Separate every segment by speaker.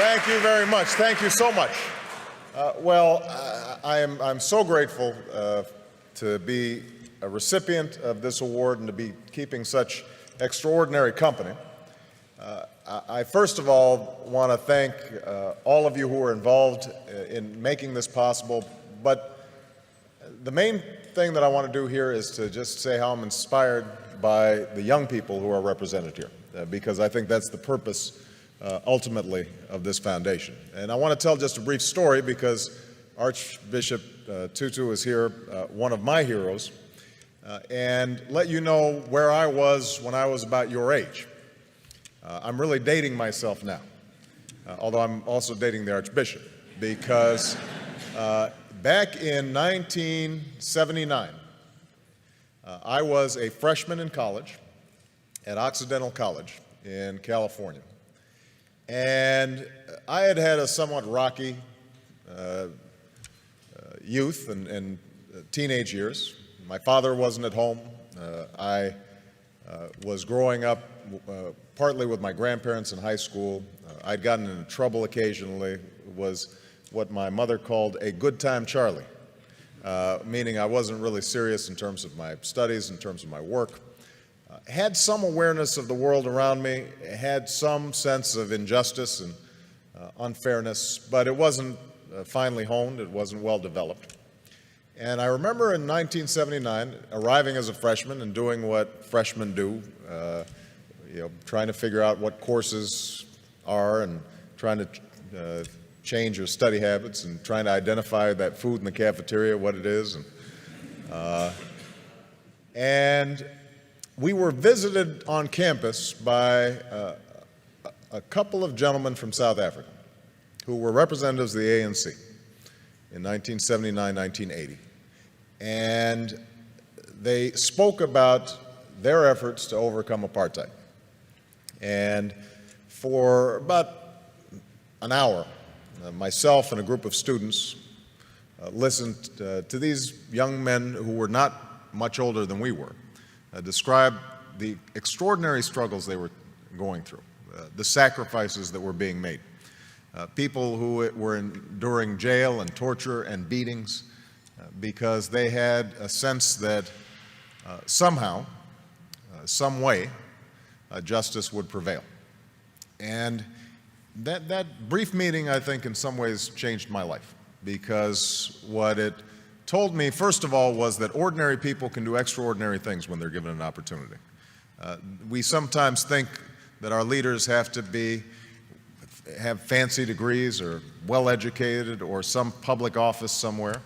Speaker 1: Thank you very much. Thank you so much. I'm so grateful to be a recipient of this award and to be keeping such extraordinary company. I first of all want to thank all of you who are involved in making this possible, but the main thing that I want to do here is to just say how I'm inspired by the young people who are represented here, because I think that's the purpose ultimately of this foundation. And I want to tell just a brief story because Archbishop Tutu is here, one of my heroes, and let you know where I was when I was about your age. I'm really dating myself now, although I'm also dating the Archbishop, because back in 1979, I was a freshman in college at Occidental College in California. And I had had a somewhat rocky youth and teenage years. My father wasn't at home. I was growing up partly with my grandparents in high school. I'd gotten into trouble occasionally, was what my mother called a good time Charlie, meaning I wasn't really serious in terms of my studies, in terms of my work. Had some awareness of the world around me, had some sense of injustice and unfairness, but it wasn't finely honed, it wasn't well developed. And I remember in 1979 arriving as a freshman and doing what freshmen do, trying to figure out what courses are and trying to change your study habits and trying to identify that food in the cafeteria, what it is. And we were visited on campus by a couple of gentlemen from South Africa who were representatives of the ANC in 1979, 1980. And they spoke about their efforts to overcome apartheid. And for about an hour, myself and a group of students listened to these young men who were not much older than we were, describe the extraordinary struggles they were going through, the sacrifices that were being made, people who were enduring jail and torture and beatings because they had a sense that somehow, some way, justice would prevail. And that brief meeting, I think, in some ways changed my life, because what it told me, first of all, was that ordinary people can do extraordinary things when they're given an opportunity. We sometimes think that our leaders have to have fancy degrees or well-educated or some public office somewhere.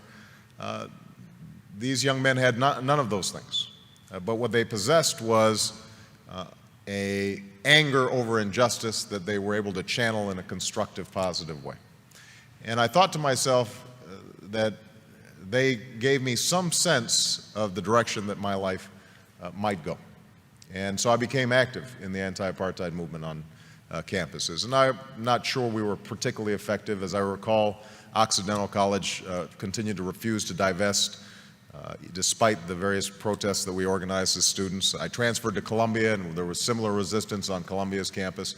Speaker 1: These young men had none of those things. But what they possessed was an anger over injustice that they were able to channel in a constructive, positive way. And I thought to myself that they gave me some sense of the direction that my life might go. And so I became active in the anti-apartheid movement on campuses. And I'm not sure we were particularly effective. As I recall, Occidental College continued to refuse to divest despite the various protests that we organized as students. I transferred to Columbia, and there was similar resistance on Columbia's campus.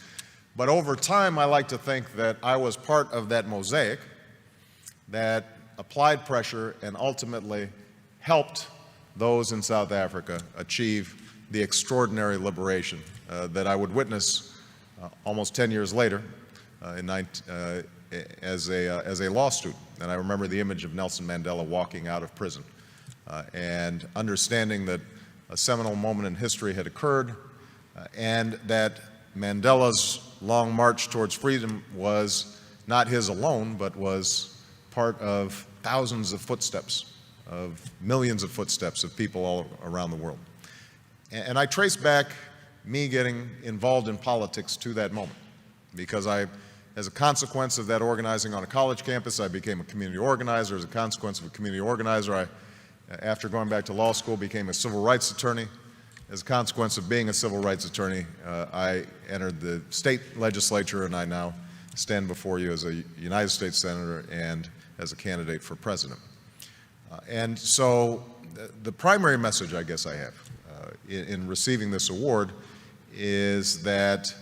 Speaker 1: But over time, I like to think that I was part of that mosaic that applied pressure and ultimately helped those in South Africa achieve the extraordinary liberation that I would witness almost 10 years later as a law student. And I remember the image of Nelson Mandela walking out of prison and understanding that a seminal moment in history had occurred and that Mandela's long march towards freedom was not his alone, but was part of thousands of footsteps, of millions of footsteps of people all around the world. And I trace back me getting involved in politics to that moment, because as a consequence of that organizing on a college campus, I became a community organizer. As a consequence of a community organizer, after going back to law school, became a civil rights attorney. As a consequence of being a civil rights attorney, I entered the state legislature, and I now stand before you as a United States Senator and as a candidate for president. And so the primary message I guess I have in receiving this award is that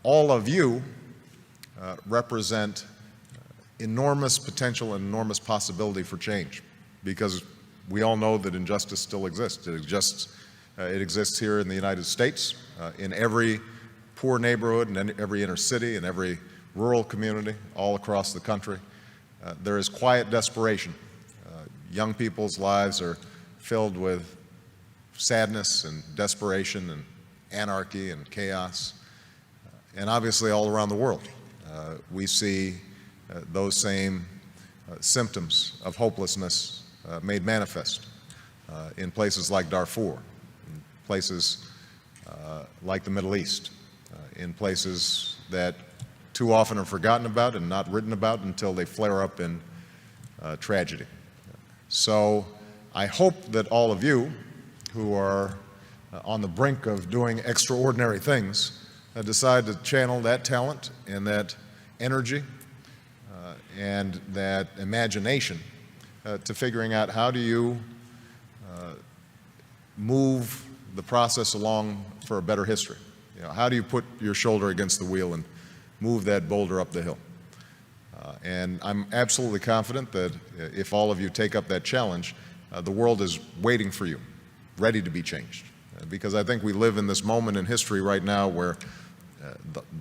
Speaker 1: all of you represent enormous potential and enormous possibility for change, because we all know that injustice still exists. It exists here in the United States, in every poor neighborhood, and every inner city, and every rural community, all across the country. There is quiet desperation. Young people's lives are filled with sadness and desperation and anarchy and chaos. And obviously all around the world, we see those same symptoms of hopelessness made manifest in places like Darfur, in places like the Middle East, in places that too often are forgotten about and not written about until they flare up in tragedy. So I hope that all of you who are on the brink of doing extraordinary things decide to channel that talent and that energy and that imagination to figuring out how do you move the process along for a better history. You know, how do you put your shoulder against the wheel and move that boulder up the hill? And I'm absolutely confident that if all of you take up that challenge, the world is waiting for you, ready to be changed. Because I think we live in this moment in history right now where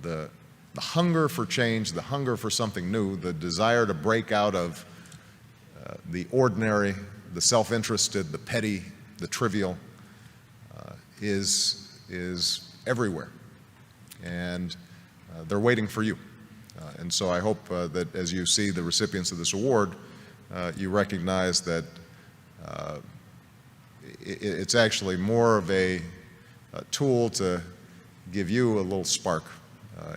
Speaker 1: the hunger for change, the hunger for something new, the desire to break out of the ordinary, the self-interested, the petty, the trivial, is everywhere. And they're waiting for you. And so I hope that as you see the recipients of this award, you recognize that it's actually more of a tool to give you a little spark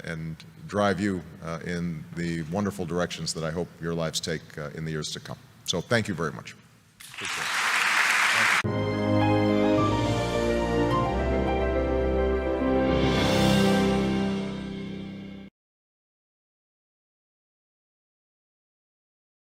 Speaker 1: and drive you in the wonderful directions that I hope your lives take in the years to come. So thank you very much. Appreciate it.